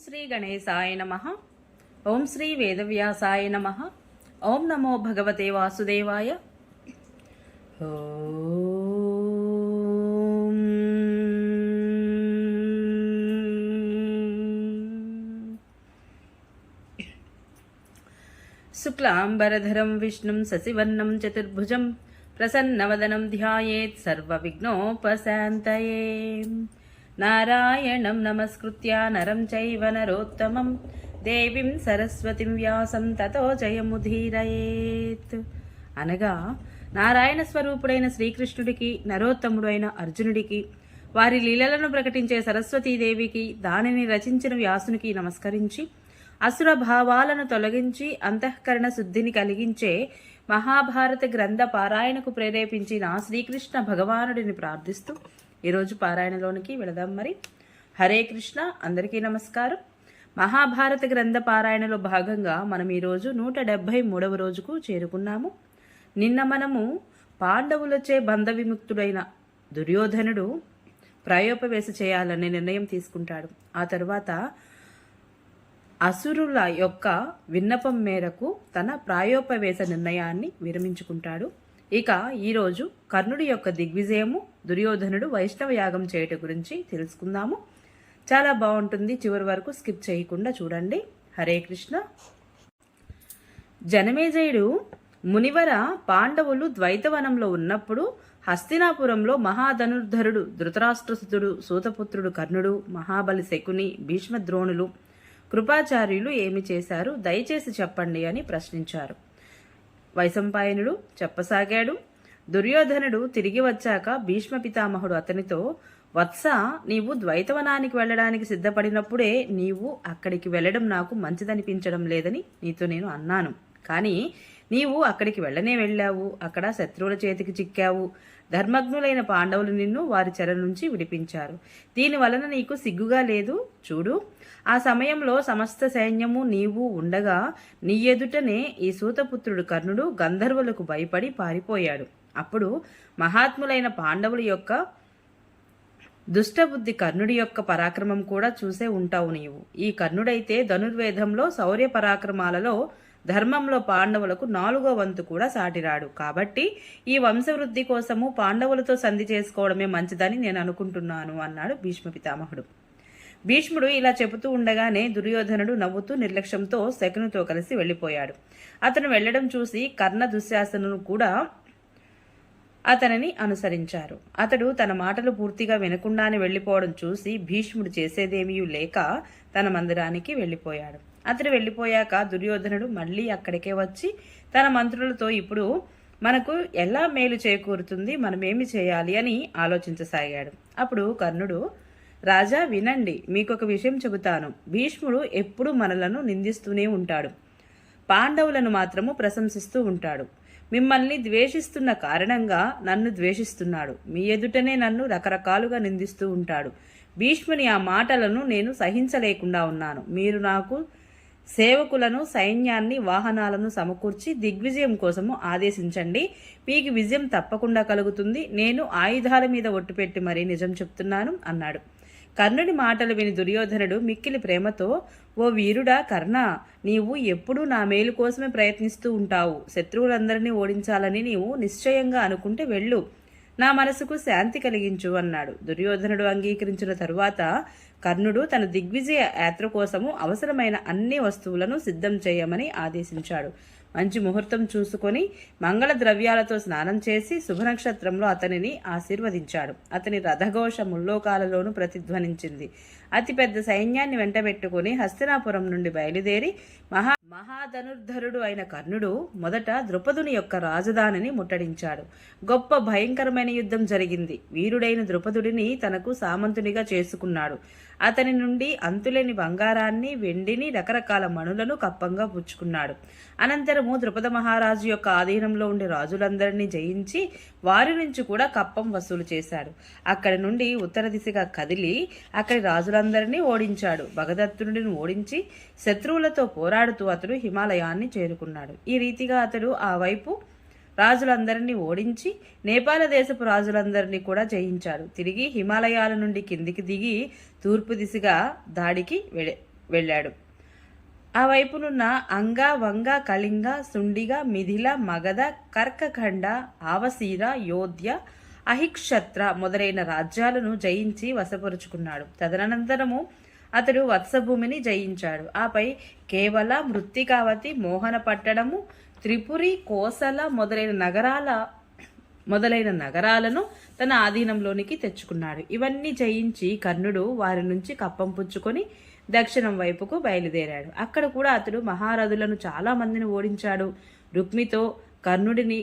శ్రీ గణేశాయ నమః. ఓం శ్రీ వేదవ్యాసాయ నమః. ఓం నమో భగవతే వాసుదేవాయ. ఓం శుక్లాంబరధరం విష్ణుం శశివర్ణం చతుర్భుజం ప్రసన్నవదనం ధ్యాయేత్ సర్వవిఘ్నోపశాంతయే. నారాయణం నమస్కృత్య నరం చైవ నరోత్తమం దేవీం సరస్వతిం వ్యాసం తతో జయముధీరయేత్. అనగా నారాయణ స్వరూపుడైన శ్రీకృష్ణుడికి, నరోత్తముడు అయిన అర్జునుడికి, వారి లీలలను ప్రకటించే సరస్వతీదేవికి, దానిని రచించిన వ్యాసునికి నమస్కరించి అసుర భావాలను తొలగించి అంతఃకరణ శుద్ధిని కలిగించే మహాభారత గ్రంథ పారాయణకు ప్రేరేపించిన శ్రీకృష్ణ భగవానుడిని ప్రార్థిస్తూ ఈరోజు పారాయణలోనికి వెళదాం. మరి హరే కృష్ణ. అందరికీ నమస్కారం. మహాభారత గ్రంథ పారాయణలో భాగంగా మనం ఈరోజు 173వ రోజుకు చేరుకున్నాము. నిన్న మనము పాండవులచే బంధ విముక్తుడైన దుర్యోధనుడు ప్రాయోపవేశ చేయాలనే నిర్ణయం తీసుకుంటాడు. ఆ తరువాత అసురుల యొక్క విన్నపం మేరకు తన ప్రాయోపవేశ నిర్ణయాన్ని విరమించుకుంటాడు. ఇక ఈరోజు కర్ణుడి యొక్క దిగ్విజయము, దుర్యోధనుడు వైష్ణవ యాగం చేయటం గురించి తెలుసుకుందాము. చాలా బాగుంటుంది, చివరి వరకు స్కిప్ చేయకుండా చూడండి. హరే కృష్ణ. జనమేజయుడు మునివర పాండవులు ద్వైతవనంలో ఉన్నప్పుడు హస్తినాపురంలో మహాధనుర్ధరుడు ధృతరాష్ట్రసుతుడు, సూతపుత్రుడు కర్ణుడు, మహాబలి శకుని, భీష్మద్రోణులు, కృపాచార్యులు ఏమి చేశారు, దయచేసి చెప్పండి అని ప్రశ్నించారు. వైశంపాయనుడు చెప్పసాగాడు. దుర్యోధనుడు తిరిగి వచ్చాక భీష్మ పితామహుడు అతనితో, వత్స, నీవు ద్వైతవనానికి వెళ్ళడానికి సిద్ధపడినప్పుడే నీవు అక్కడికి వెళ్ళడం నాకు మంచిదనిపించడం లేదని నీతో నేను అన్నాను. కానీ నీవు అక్కడికి వెళ్ళావు. అక్కడ శత్రువుల చేతికి చిక్కావు. ధర్మజ్ఞులైన పాండవులు నిన్ను వారి చెర నుంచి విడిపించారు. దీని వలన నీకు సిగ్గుగా లేదు? చూడు, ఆ సమయంలో సమస్త సైన్యము నీవు ఉండగా నీ ఎదుటనే ఈ సూతపుత్రుడు కర్ణుడు గంధర్వులకు భయపడి పారిపోయాడు. అప్పుడు మహాత్ములైన పాండవుల యొక్క దుష్టబుద్ధి కర్ణుడి యొక్క పరాక్రమం కూడా చూసే ఉంటావు నీవు. ఈ కర్ణుడైతే ధనుర్వేదంలో శౌర్య పరాక్రమాలలో ధర్మంలో పాండవులకు 4వ వంతు కూడా సాటిరాడు. కాబట్టి ఈ వంశవృద్ధి కోసము పాండవులతో సంధి చేసుకోవడమే మంచిదని నేను అనుకుంటున్నాను అన్నాడు భీష్మ పితామహుడు. భీష్ముడు ఇలా చెబుతూ ఉండగానే దుర్యోధనుడు నవ్వుతూ నిర్లక్ష్యంతో శకునితో కలిసి వెళ్లిపోయాడు. అతను వెళ్లడం చూసి కర్ణ దుశ్శాసనులు కూడా అతనిని అనుసరించారు. అతడు తన మాటలు పూర్తిగా వినకుండానే వెళ్లిపోవడం చూసి భీష్ముడు చేసేదేమీ లేక తన మందిరానికి వెళ్లిపోయాడు. అతడు వెళ్లిపోయాక దుర్యోధనుడు మళ్లీ అక్కడికే వచ్చి తన మంత్రులతో, ఇప్పుడు మనకు ఎలా మేలు చేకూరుతుంది, మనమేమి చేయాలి అని ఆలోచించసాగాడు. అప్పుడు కర్ణుడు, రాజా వినండి, మీకొక విషయం చెబుతాను. భీష్ముడు ఎప్పుడూ మనలను నిందిస్తూనే ఉంటాడు, పాండవులను మాత్రము ప్రశంసిస్తూ ఉంటాడు. మిమ్మల్ని ద్వేషిస్తున్న కారణంగా నన్ను ద్వేషిస్తున్నాడు. మీ ఎదుటనే నన్ను రకరకాలుగా నిందిస్తూ ఉంటాడు. భీష్ముని ఆ మాటలను నేను సహించలేకుండా ఉన్నాను. మీరు నాకు సేవకులను, సైన్యాన్ని, వాహనాలను సమకూర్చి దిగ్విజయం కోసము ఆదేశించండి. మీకు విజయం తప్పకుండా కలుగుతుంది. నేను ఆయుధాల మీద ఒట్టుపెట్టి మరీ నిజం చెప్తున్నాను అన్నాడు. కర్ణుడి మాటలు విని దుర్యోధనుడు మిక్కిలి ప్రేమతో, ఓ వీరుడా కర్ణ, నీవు ఎప్పుడూ నా మేలు కోసమే ప్రయత్నిస్తూ ఉంటావు. శత్రువులందరినీ ఓడించాలని నీవు నిశ్చయంగా అనుకుంటే వెళ్ళు, నా మనసుకు శాంతి కలిగించు అన్నాడు. దుర్యోధనుడు అంగీకరించిన తరువాత కర్ణుడు తన దిగ్విజయ యాత్ర కోసము అవసరమైన అన్ని వస్తువులను సిద్ధం చేయమని ఆదేశించాడు. మంచి ముహూర్తం చూసుకొని మంగళ ద్రవ్యాలతో స్నానం చేసి శుభనక్షత్రంలో అతనిని ఆశీర్వదించాడు. అతని రథఘోష ముల్లోకాలలోనూ ప్రతిధ్వనించింది. అతిపెద్ద సైన్యాన్ని వెంటబెట్టుకుని హస్తినాపురం నుండి బయలుదేరి మహాధనుర్ధరుడు అయిన కర్ణుడు మొదట ద్రుపదుని యొక్క రాజధానిని ముట్టడించాడు. గొప్ప భయంకరమైన యుద్ధం జరిగింది. వీరుడైన ద్రుపదుడిని తనకు సామంతునిగా చేసుకున్నాడు. అతని నుండి అంతులేని బంగారాన్ని, వెండిని, రకరకాల మణులను కప్పంగా పుచ్చుకున్నాడు. అనంతరము ద్రుపద మహారాజు యొక్క ఆధీనంలో ఉండే రాజులందరినీ జయించి వారి నుంచి కూడా కప్పం వసూలు చేశాడు. అక్కడి నుండి ఉత్తర దిశగా కదిలి అక్కడి రాజులందరినీ ఓడించాడు. భగదత్తుడిని ఓడించి శత్రువులతో పోరాడుతూ అతడు హిమాలయాన్ని చేరుకున్నాడు. ఈ రీతిగా అతడు ఆ వైపు రాజులందరినీ ఓడించి నేపాల దేశపు రాజులందరినీ కూడా జయించాడు. తిరిగి హిమాలయాల నుండి కిందికి దిగి తూర్పు దిశగా దాడికి వెళ్ళాడు. ఆ వైపునున్న అంగ, వంగ, కళింగ, సుండిగ, మిథిల, మగధ, కర్కఖండ, ఆవసీర, యోధ్య, అహిక్షత్ర మొదలైన రాజ్యాలను జయించి వశపరుచుకున్నాడు. తదనంతరము అతడు వత్సభూమిని జయించాడు. ఆపై కేవల, మృత్తికావతి, మోహనపట్టణము, త్రిపురి, కోసల మొదలైన నగరాలను తన ఆధీనంలోనికి తెచ్చుకున్నాడు. ఇవన్నీ జయించి కర్ణుడు వారి నుంచి కప్పం పుచ్చుకొని దక్షిణం వైపుకు బయలుదేరాడు. అక్కడ కూడా అతడు మహారథులను చాలా మందిని ఓడించాడు. రుక్మితో కర్ణుడిని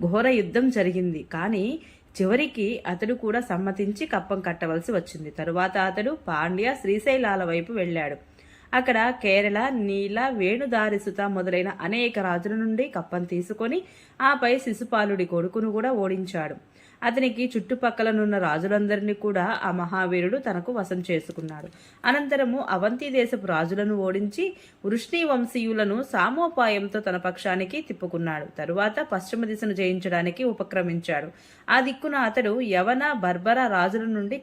ఘోర యుద్ధం జరిగింది. కానీ చివరికి అతడు కూడా సమ్మతించి కప్పం కట్టవలసి వచ్చింది. తరువాత అతడు పాండ్య, శ్రీశైలాల వైపు వెళ్ళాడు. అక్కడ కేరళ, నీల, వేణుదారిసుత మొదలైన అనేక రాజుల నుండి కప్పం తీసుకొని ఆపై శిశుపాలుడి కొడుకును కూడా ఓడించాడు. అతనికి చుట్టుపక్కలనున్న రాజులందరినీ కూడా ఆ మహావీరుడు తనకు వశం చేసుకున్నాడు. అనంతరము అవంతి దేశపు రాజులను ఓడించి వృష్ణి వంశీయులను సామోపాయంతో తన పక్షానికి తిప్పుకున్నాడు. తరువాత పశ్చిమ దిశను జయించడానికి ఉపక్రమించాడు. ఆ దిక్కున అతడు యవన, బర్బర రాజుల నుండి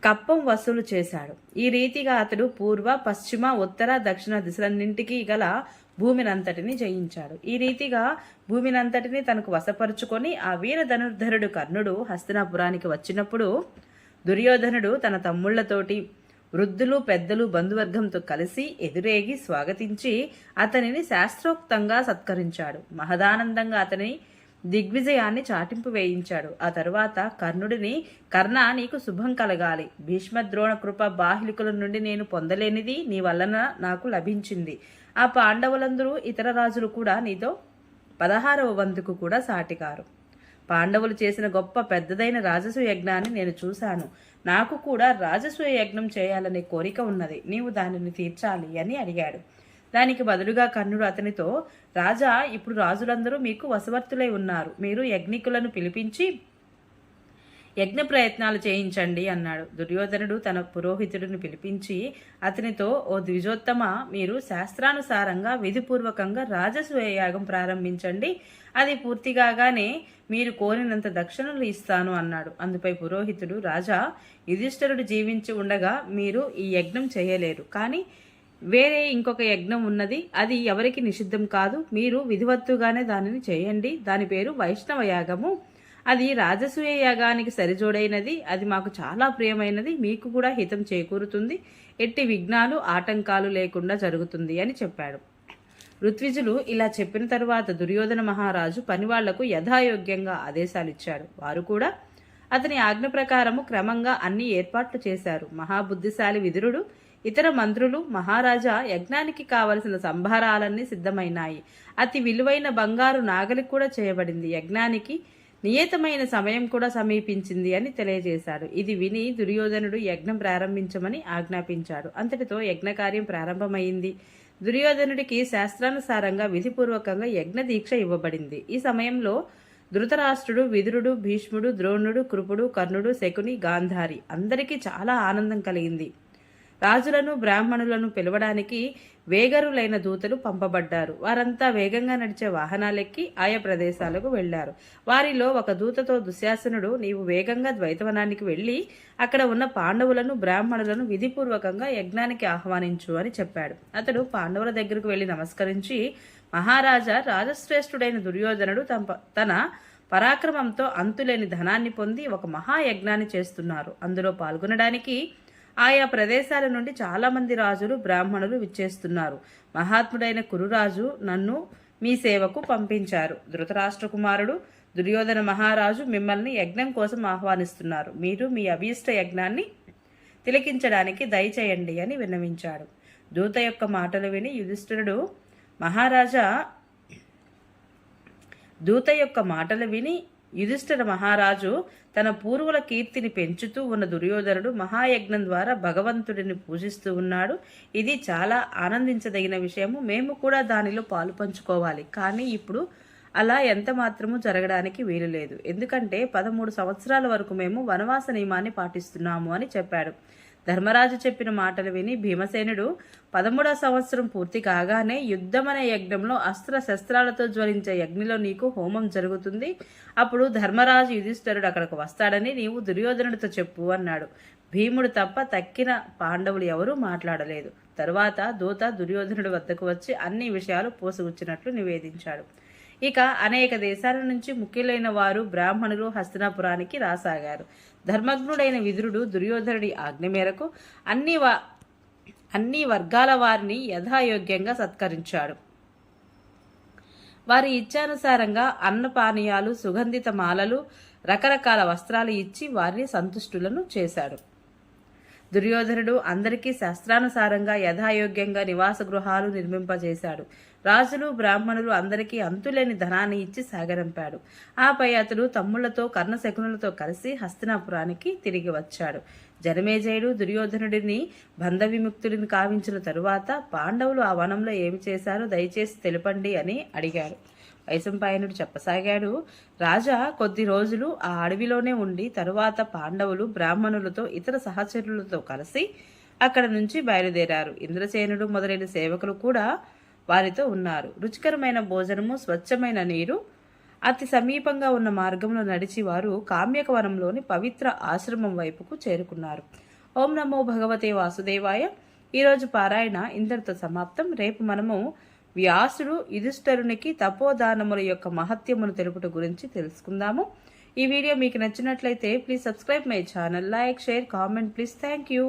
కప్పం వసూలు చేశాడు. ఈ రీతిగా అతడు పూర్వ, పశ్చిమ, ఉత్తర, దక్షిణ దిశలన్నింటికీ గల భూమినంతటిని జయించాడు. ఈ రీతిగా భూమినంతటిని తనకు వశపరుచుకొని ఆ వీర ధనుర్ధరుడు కర్ణుడు హస్తినాపురానికి వచ్చినప్పుడు దుర్యోధనుడు తన తమ్ముళ్లతోటి, వృద్ధులు, పెద్దలు, బంధువర్గంతో కలిసి ఎదురేగి స్వాగతించి అతనిని శాస్త్రోక్తంగా సత్కరించాడు. మహదానందంగా అతని దిగ్విజయాన్ని చాటింపు వేయించాడు. ఆ తరువాత కర్ణుడిని, కర్ణ, నీకు శుభం కలగాలి. భీష్మద్రోణ కృప బాహ్లికుల నుండి నేను పొందలేనిది నీ వలన నాకు లభించింది. ఆ పాండవులందరూ ఇతర రాజులు కూడా నీతో 16వ వంతుకు కూడా సాటికారు. పాండవులు చేసిన గొప్ప పెద్దదైన రాజసూయ యజ్ఞాన్ని నేను చూశాను. నాకు కూడా రాజసూయ యజ్ఞం చేయాలనే కోరిక ఉన్నది. నీవు దానిని తీర్చాలి అని అడిగాడు. దానికి బదులుగా కర్ణుడు అతనితో, రాజా, ఇప్పుడు రాజులందరూ మీకు వశవర్తులై ఉన్నారు. మీరు యజ్ఞికులను పిలిపించి యజ్ఞ ప్రయత్నాలు చేయించండి అన్నాడు. దుర్యోధనుడు తన పురోహితుడిని పిలిపించి అతనితో, ఓ ద్విజోత్తమ, మీరు శాస్త్రానుసారంగా విధిపూర్వకంగా రాజసూయ యాగం ప్రారంభించండి. అది పూర్తిగానే మీరు కోరినంత దక్షిణలు ఇస్తాను అన్నాడు. అందుపై పురోహితుడు, రాజా, యుధిష్ఠిరుడు జీవించి ఉండగా మీరు ఈ యజ్ఞం చేయలేరు. కానీ వేరే ఇంకొక యజ్ఞం ఉన్నది. అది ఎవరికి నిషిద్ధం కాదు. మీరు విధివత్తుగానే దానిని చేయండి. దాని పేరు వైష్ణవ యాగము. అది రాజసూయ యాగానికి సరిజోడైనది. అది మాకు చాలా ప్రియమైనది. మీకు కూడా హితం చేకూరుతుంది. ఎట్టి విఘ్నాలు, ఆటంకాలు లేకుండా జరుగుతుంది అని చెప్పాడు. ఋత్విజులు ఇలా చెప్పిన తరువాత దుర్యోధన మహారాజు పనివాళ్లకు యథాయోగ్యంగా ఆదేశాలిచ్చాడు. వారు కూడా అతని ఆజ్ఞ ప్రకారము క్రమంగా అన్ని ఏర్పాట్లు చేశారు. మహాబుద్ధిశాలి విదురుడు, ఇతర మంత్రులు, మహారాజా యజ్ఞానికి కావలసిన సంభారాలన్నీ సిద్ధమైనాయి. అతి విలువైన బంగారు నాగలి కూడా చేయబడింది. యజ్ఞానికి నియతమైన సమయం కూడా సమీపించింది అని తెలియజేశాడు. ఇది విని దుర్యోధనుడు యజ్ఞం ప్రారంభించమని ఆజ్ఞాపించాడు. అంతటితో యజ్ఞకార్యం ప్రారంభమైంది. దుర్యోధనుడికి శాస్త్రానుసారంగా విధిపూర్వకంగా యజ్ఞ దీక్ష ఇవ్వబడింది. ఈ సమయంలో ధృతరాష్ట్రుడు, విదురుడు, భీష్ముడు, ద్రోణుడు, కృపుడు, కర్ణుడు, శకుని, గాంధారి అందరికీ చాలా ఆనందం కలిగింది. రాజులను, బ్రాహ్మణులను పిలవడానికి వేగరులైన దూతలు పంపబడ్డారు. వారంతా వేగంగా నడిచే వాహనాలెక్కి ఆయా ప్రదేశాలకు వెళ్లారు. వారిలో ఒక దూతతో దుశ్శాసనుడు, నీవు వేగంగా ద్వైతవనానికి వెళ్లి అక్కడ ఉన్న పాండవులను, బ్రాహ్మణులను విధిపూర్వకంగా యజ్ఞానికి ఆహ్వానించు అని చెప్పాడు. అతడు పాండవుల దగ్గరకు వెళ్లి నమస్కరించి, మహారాజా, రాజశ్రేష్ఠుడైన దుర్యోధనుడు తన పరాక్రమంతో అంతులేని ధనాన్ని పొంది ఒక మహాయజ్ఞాన్ని చేస్తున్నారు. అందులో పాల్గొనడానికి ఆయా ప్రదేశాల నుండి చాలా మంది రాజులు, బ్రాహ్మణులు విచ్చేస్తున్నారు. మహాత్ముడైన కురురాజు నన్ను మీ సేవకు పంపించారు. ధృతరాష్ట్ర కుమారుడు దుర్యోధన మహారాజు మిమ్మల్ని యజ్ఞం కోసం ఆహ్వానిస్తున్నారు. మీరు మీ అభీష్ట యజ్ఞాన్ని తిలకించడానికి దయచేయండి అని విన్నవించాడు. దూత యొక్క మాటలు విని యుధిష్ఠిరుడు, యుధిష్ఠిర మహారాజు తన పూర్వుల కీర్తిని పెంచుతూ ఉన్న దుర్యోధనుడు మహాయజ్ఞం ద్వారా భగవంతుడిని పూజిస్తూ ఉన్నాడు. ఇది చాలా ఆనందించదగిన విషయము. మేము కూడా దానిలో పాలు పంచుకోవాలి. కానీ ఇప్పుడు అలా ఎంత మాత్రము జరగడానికి వీలు లేదు. ఎందుకంటే 13 సంవత్సరాల వరకు మేము వనవాస నియమాన్ని పాటిస్తున్నాము అని చెప్పాడు. ధర్మరాజు చెప్పిన మాటలు విని భీమసేనుడు, 13వ సంవత్సరం పూర్తి కాగానే యుద్ధమనే యజ్ఞంలో అస్త్ర శస్త్రాలతో జ్వలించే యజ్ఞంలో నీకు హోమం జరుగుతుంది. అప్పుడు ధర్మరాజు యుధిష్ఠిరుడు అక్కడికి వస్తాడని నీవు దుర్యోధనుడితో చెప్పు అన్నాడు. భీముడు తప్ప తక్కిన పాండవులు ఎవరూ మాట్లాడలేదు. తరువాత దూత దుర్యోధనుడి వద్దకు వచ్చి అన్ని విషయాలు పోసుగుచ్చినట్లు నివేదించాడు. ఇక అనేక దేశాల నుంచి ముఖ్యులైన వారు బ్రాహ్మణులు హస్తినాపురానికి రాసాగారు. ధర్మజ్ఞుడైన విదురుడు దుర్యోధనుడి ఆజ్ఞ మేరకు అన్ని వర్గాల వారిని యథాయోగ్యంగా సత్కరించాడు. వారి ఇచ్చానుసారంగా అన్నపానీయాలు, సుగంధిత మాలలు, రకరకాల వస్త్రాలు ఇచ్చి వారిని సంతుష్టులను చేశాడు. దుర్యోధనుడు అందరికీ శాస్త్రానుసారంగా యథాయోగ్యంగా నివాస గృహాలు నిర్మింపజేశాడు. రాజులు బ్రాహ్మణులు అందరికీ అంతులేని ధనాన్ని ఇచ్చి సాగరంపాడు. ఆపై అతడు తమ్ముళ్లతో కర్ణశకునులతో కలిసి హస్తినాపురానికి తిరిగి వచ్చాడు. జనమేజయుడు దుర్యోధనుడిని బంధ విముక్తుడిని కావించిన తరువాత పాండవులు ఆ వనంలో ఏమి చేశారో దయచేసి తెలుపండి అని అడిగాడు. వైశంపాయనుడు చెప్పసాగాడు. రాజా కొద్ది రోజులు ఆ అడవిలోనే ఉండి తరువాత పాండవులు బ్రాహ్మణులతో ఇతర సహచరులతో కలిసి అక్కడ నుంచి బయలుదేరారు. ఇంద్రసేనుడు మొదలైన సేవకులు కూడా వారితో ఉన్నారు. రుచికరమైన భోజనము, స్వచ్ఛమైన నీరు, అతి సమీపంగా ఉన్న మార్గంలో నడిచి వారు కామ్యక వనంలోని పవిత్ర ఆశ్రమం వైపుకు చేరుకున్నారు. ఓం నమో భగవతే వాసుదేవాయ. ఈరోజు పారాయణ ఇంతటితో సమాప్తం. రేపు మనము వ్యాసుడు యుధిష్ఠిరునికి తపోదానముల యొక్క మహత్యమును తెలుపుట గురించి తెలుసుకుందాము. ఈ వీడియో మీకు నచ్చినట్లయితే please subscribe my channel, like, share, comment please. Thank you.